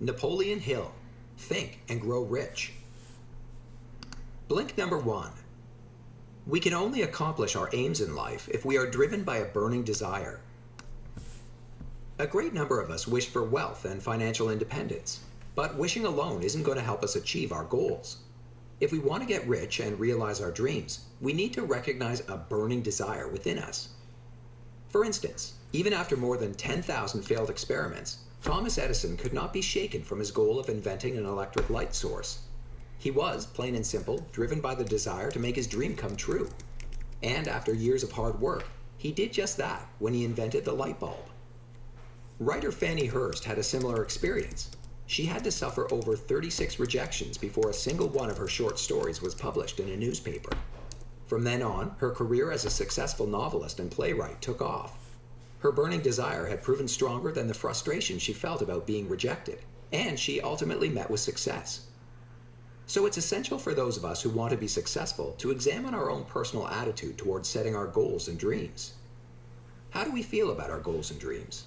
Napoleon Hill, Think and Grow Rich. Blink number 1. We can only accomplish our aims in life if we are driven by a burning desire. A great number of us wish for wealth and financial independence, but wishing alone isn't going to help us achieve our goals. If we want to get rich and realize our dreams, we need to recognize a burning desire within us. For instance, even after more than 10,000 failed experiments, Thomas Edison could not be shaken from his goal of inventing an electric light source. He was, plain and simple, driven by the desire to make his dream come true. And after years of hard work, he did just that when he invented the light bulb. Writer Fannie Hurst had a similar experience. She had to suffer over 36 rejections before a single one of her short stories was published in a newspaper. From then on, her career as a successful novelist and playwright took off. Her burning desire had proven stronger than the frustration she felt about being rejected, and she ultimately met with success. So it's essential for those of us who want to be successful to examine our own personal attitude towards setting our goals and dreams. How do we feel about our goals and dreams?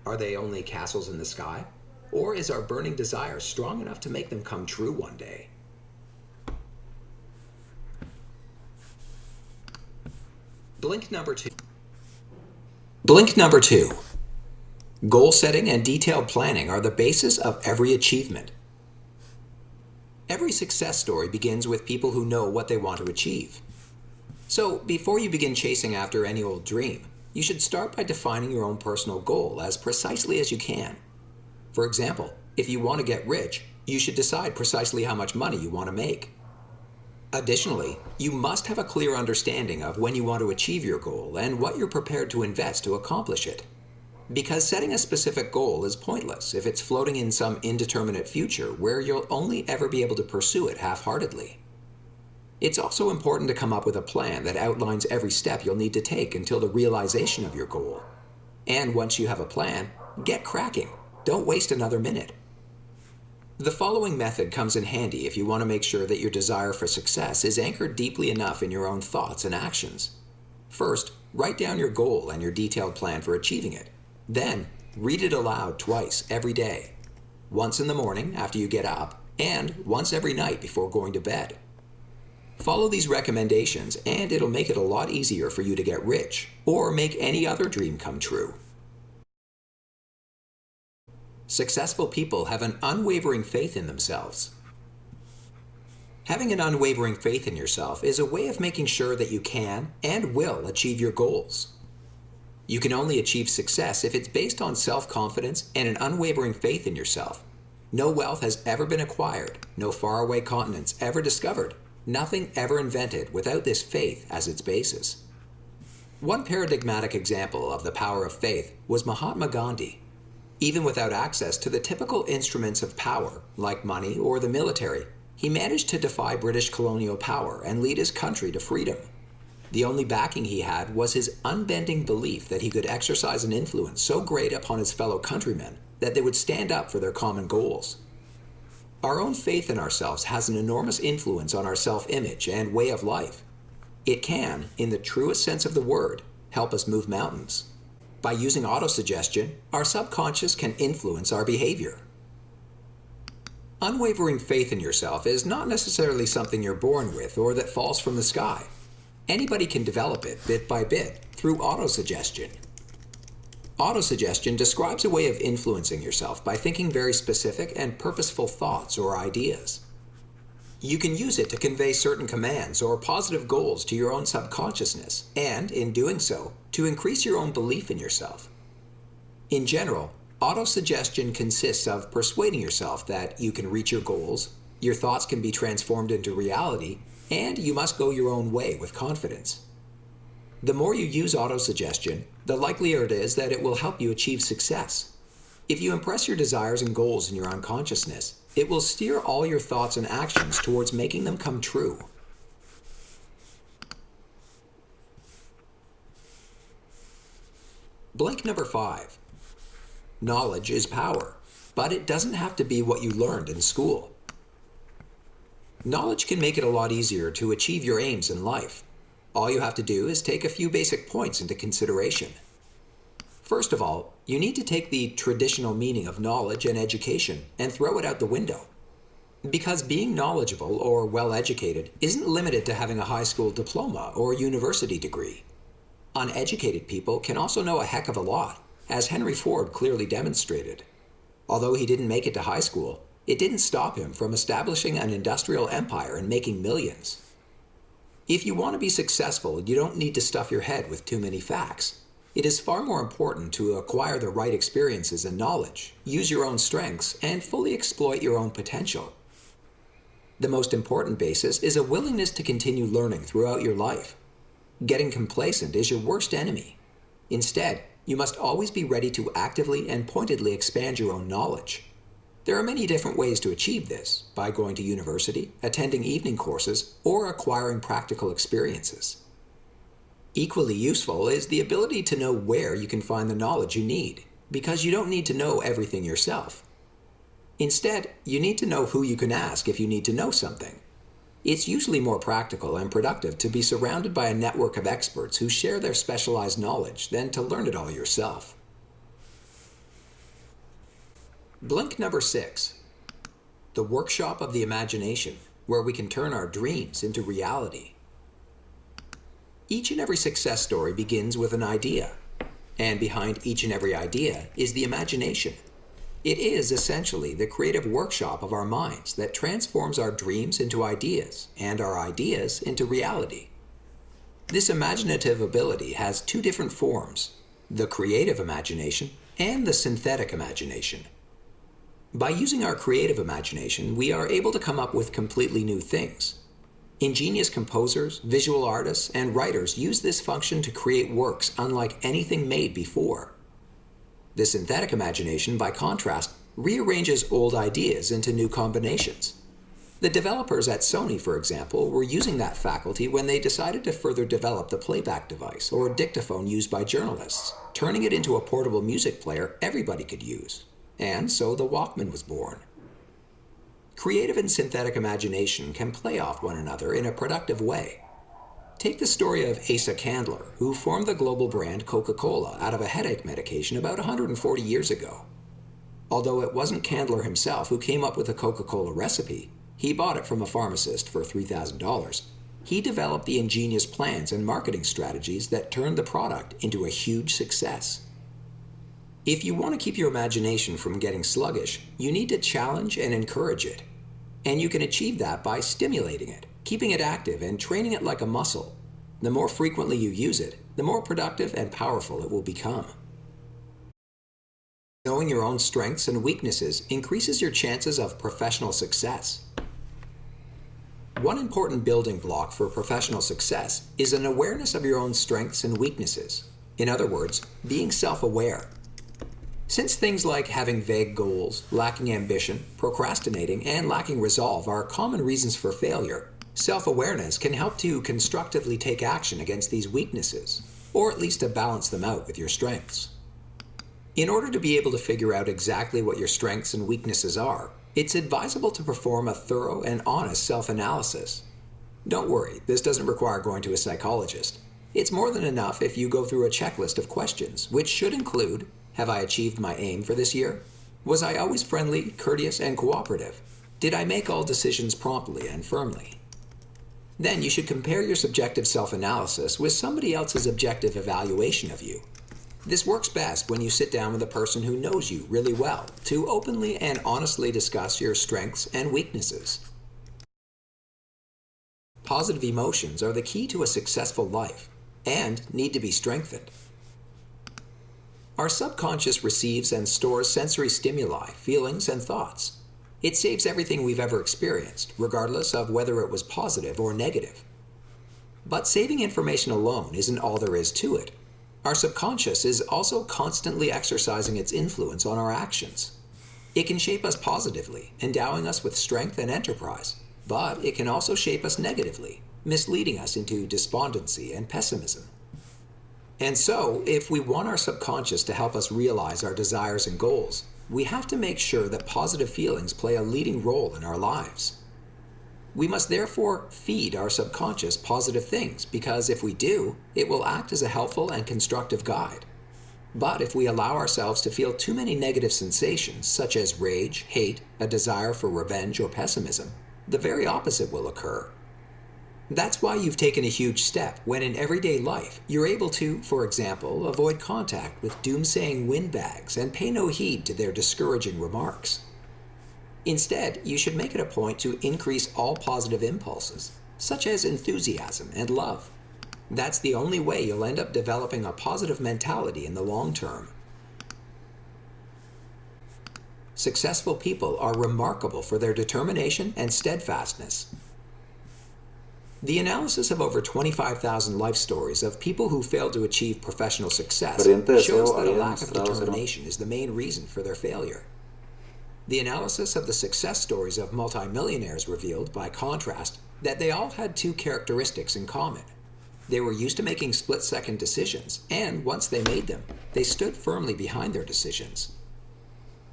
Are they only castles in the sky? Or is our burning desire strong enough to make them come true one day? Blink number 2. Blink number 2. Goal setting and detailed planning are the basis of every achievement. Every success story begins with people who know what they want to achieve. So, before you begin chasing after any old dream, you should start by defining your own personal goal as precisely as you can. For example, if you want to get rich, you should decide precisely how much money you want to make. Additionally, you must have a clear understanding of when you want to achieve your goal and what you're prepared to invest to accomplish it. Because setting a specific goal is pointless if it's floating in some indeterminate future where you'll only ever be able to pursue it half-heartedly. It's also important to come up with a plan that outlines every step you'll need to take until the realization of your goal. And once you have a plan, get cracking. Don't waste another minute. The following method comes in handy if you want to make sure that your desire for success is anchored deeply enough in your own thoughts and actions. First, write down your goal and your detailed plan for achieving it. Then, read it aloud twice every day. Once in the morning after you get up, and once every night before going to bed. Follow these recommendations and it'll make it a lot easier for you to get rich or make any other dream come true. Successful people have an unwavering faith in themselves. Having an unwavering faith in yourself is a way of making sure that you can and will achieve your goals. You can only achieve success if it's based on self-confidence and an unwavering faith in yourself. No wealth has ever been acquired, no faraway continents ever discovered, nothing ever invented without this faith as its basis. One paradigmatic example of the power of faith was Mahatma Gandhi. Even without access to the typical instruments of power, like money or the military, he managed to defy British colonial power and lead his country to freedom. The only backing he had was his unbending belief that he could exercise an influence so great upon his fellow countrymen that they would stand up for their common goals. Our own faith in ourselves has an enormous influence on our self-image and way of life. It can, in the truest sense of the word, help us move mountains. By using autosuggestion, our subconscious can influence our behavior. Unwavering faith in yourself is not necessarily something you're born with or that falls from the sky. Anybody can develop it bit by bit through autosuggestion. Autosuggestion describes a way of influencing yourself by thinking very specific and purposeful thoughts or ideas. You can use it to convey certain commands or positive goals to your own subconsciousness, and, in doing so, to increase your own belief in yourself. In general, autosuggestion consists of persuading yourself that you can reach your goals, your thoughts can be transformed into reality, and you must go your own way with confidence. The more you use autosuggestion, the likelier it is that it will help you achieve success. If you impress your desires and goals in your unconsciousness, it will steer all your thoughts and actions towards making them come true. Blink number 5. Knowledge is power, but it doesn't have to be what you learned in school. Knowledge can make it a lot easier to achieve your aims in life. All you have to do is take a few basic points into consideration. First of all, You need to take the traditional meaning of knowledge and education and throw it out the window. Because being knowledgeable or well-educated isn't limited to having a high school diploma or university degree. Uneducated people can also know a heck of a lot, as Henry Ford clearly demonstrated. Although he didn't make it to high school, it didn't stop him from establishing an industrial empire and making millions. If you want to be successful, you don't need to stuff your head with too many facts. It is far more important to acquire the right experiences and knowledge, use your own strengths, and fully exploit your own potential. The most important basis is a willingness to continue learning throughout your life. Getting complacent is your worst enemy. Instead, you must always be ready to actively and pointedly expand your own knowledge. There are many different ways to achieve this, by going to university, attending evening courses, or acquiring practical experiences. Equally useful is the ability to know where you can find the knowledge you need, because you don't need to know everything yourself. Instead, you need to know who you can ask if you need to know something. It's usually more practical and productive to be surrounded by a network of experts who share their specialized knowledge than to learn it all yourself. Blink number 6. The workshop of the imagination, where we can turn our dreams into reality. Each and every success story begins with an idea, and behind each and every idea is the imagination. It is essentially the creative workshop of our minds that transforms our dreams into ideas and our ideas into reality. This imaginative ability has two different forms, the creative imagination and the synthetic imagination. By using our creative imagination, we are able to come up with completely new things. Ingenious composers, visual artists, and writers use this function to create works unlike anything made before. The synthetic imagination, by contrast, rearranges old ideas into new combinations. The developers at Sony, for example, were using that faculty when they decided to further develop the playback device or dictaphone used by journalists, turning it into a portable music player everybody could use. And so the Walkman was born. Creative and synthetic imagination can play off one another in a productive way. Take the story of Asa Candler, who formed the global brand Coca-Cola out of a headache medication about 140 years ago. Although it wasn't Candler himself who came up with the Coca-Cola recipe, he bought it from a pharmacist for $3,000. He developed the ingenious plans and marketing strategies that turned the product into a huge success. If you want to keep your imagination from getting sluggish, you need to challenge and encourage it. And you can achieve that by stimulating it, keeping it active, and training it like a muscle. The more frequently you use it, the more productive and powerful it will become. Knowing your own strengths and weaknesses increases your chances of professional success. One important building block for professional success is an awareness of your own strengths and weaknesses. In other words, being self-aware. Since things like having vague goals, lacking ambition, procrastinating, and lacking resolve are common reasons for failure, self-awareness can help to constructively take action against these weaknesses, or at least to balance them out with your strengths. In order to be able to figure out exactly what your strengths and weaknesses are, it's advisable to perform a thorough and honest self-analysis. Don't worry, this doesn't require going to a psychologist. It's more than enough if you go through a checklist of questions, which should include: have I achieved my aim for this year? Was I always friendly, courteous, and cooperative? Did I make all decisions promptly and firmly? Then you should compare your subjective self-analysis with somebody else's objective evaluation of you. This works best when you sit down with a person who knows you really well to openly and honestly discuss your strengths and weaknesses. Positive emotions are the key to a successful life and need to be strengthened. Our subconscious receives and stores sensory stimuli, feelings, and thoughts. It saves everything we've ever experienced, regardless of whether it was positive or negative. But saving information alone isn't all there is to it. Our subconscious is also constantly exercising its influence on our actions. It can shape us positively, endowing us with strength and enterprise, but it can also shape us negatively, misleading us into despondency and pessimism. And so, if we want our subconscious to help us realize our desires and goals, we have to make sure that positive feelings play a leading role in our lives. We must therefore feed our subconscious positive things, because if we do, it will act as a helpful and constructive guide. But if we allow ourselves to feel too many negative sensations, such as rage, hate, a desire for revenge, or pessimism, the very opposite will occur. That's why you've taken a huge step when in everyday life you're able to, for example, avoid contact with doomsaying windbags and pay no heed to their discouraging remarks. Instead, you should make it a point to increase all positive impulses, such as enthusiasm and love. That's the only way you'll end up developing a positive mentality in the long term. Successful people are remarkable for their determination and steadfastness. The analysis of over 25,000 life stories of people who failed to achieve professional success shows that a lack of determination is the main reason for their failure. The analysis of the success stories of multimillionaires revealed, by contrast, that they all had two characteristics in common. They were used to making split-second decisions, and once they made them, they stood firmly behind their decisions.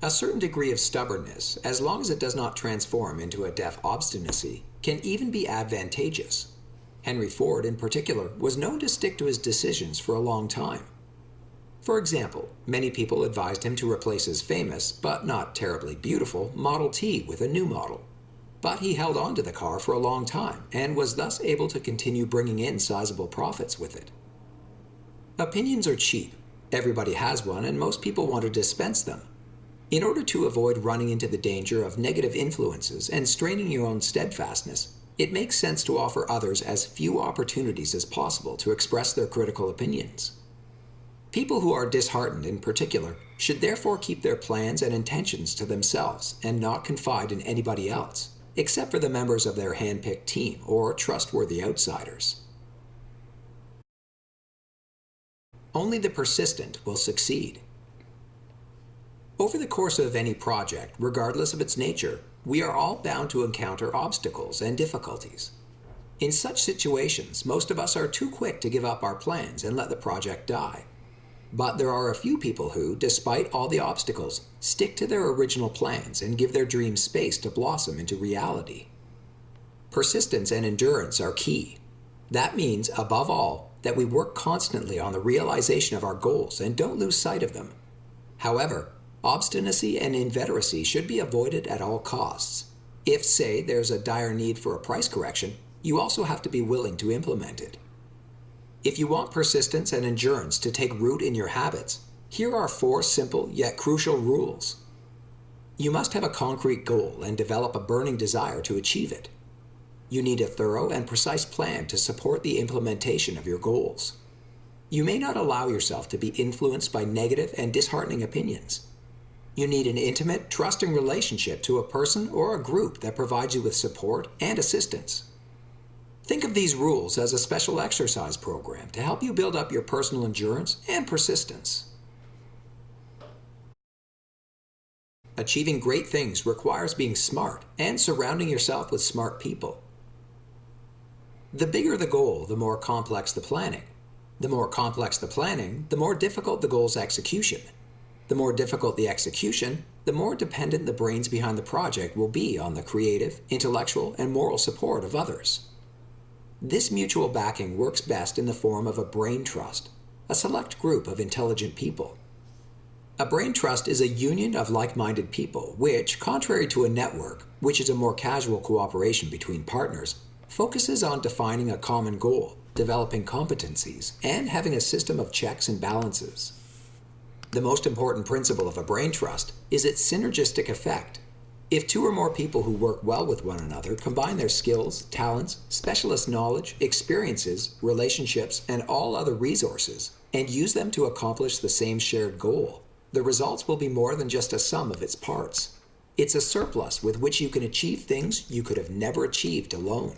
A certain degree of stubbornness, as long as it does not transform into a deaf obstinacy, can even be advantageous. Henry Ford, in particular, was known to stick to his decisions for a long time. For example, many people advised him to replace his famous, but not terribly beautiful, Model T with a new model. But he held on to the car for a long time, and was thus able to continue bringing in sizable profits with it. Opinions are cheap. Everybody has one, and most people want to dispense them. In order to avoid running into the danger of negative influences and straining your own steadfastness, it makes sense to offer others as few opportunities as possible to express their critical opinions. People who are disheartened, in particular, should therefore keep their plans and intentions to themselves and not confide in anybody else, except for the members of their hand-picked team or trustworthy outsiders. Only the persistent will succeed. Over the course of any project, regardless of its nature, we are all bound to encounter obstacles and difficulties. In such situations, most of us are too quick to give up our plans and let the project die. But there are a few people who, despite all the obstacles, stick to their original plans and give their dreams space to blossom into reality. Persistence and endurance are key. That means, above all, that we work constantly on the realization of our goals and don't lose sight of them. However, obstinacy and inveteracy should be avoided at all costs. If, say, there's a dire need for a price correction, you also have to be willing to implement it. If you want persistence and endurance to take root in your habits, here are 4 simple yet crucial rules. You must have a concrete goal and develop a burning desire to achieve it. You need a thorough and precise plan to support the implementation of your goals. You may not allow yourself to be influenced by negative and disheartening opinions. You need an intimate, trusting relationship to a person or a group that provides you with support and assistance. Think of these rules as a special exercise program to help you build up your personal endurance and persistence. Achieving great things requires being smart and surrounding yourself with smart people. The bigger the goal, the more complex the planning. The more complex the planning, the more difficult the goal's execution. The more difficult the execution, the more dependent the brains behind the project will be on the creative, intellectual, and moral support of others. This mutual backing works best in the form of a brain trust, a select group of intelligent people. A brain trust is a union of like-minded people which, contrary to a network, which is a more casual cooperation between partners, focuses on defining a common goal, developing competencies, and having a system of checks and balances. The most important principle of a brain trust is its synergistic effect. If 2 or more people who work well with one another combine their skills, talents, specialist knowledge, experiences, relationships, and all other resources, and use them to accomplish the same shared goal, the results will be more than just a sum of its parts. It's a surplus with which you can achieve things you could have never achieved alone.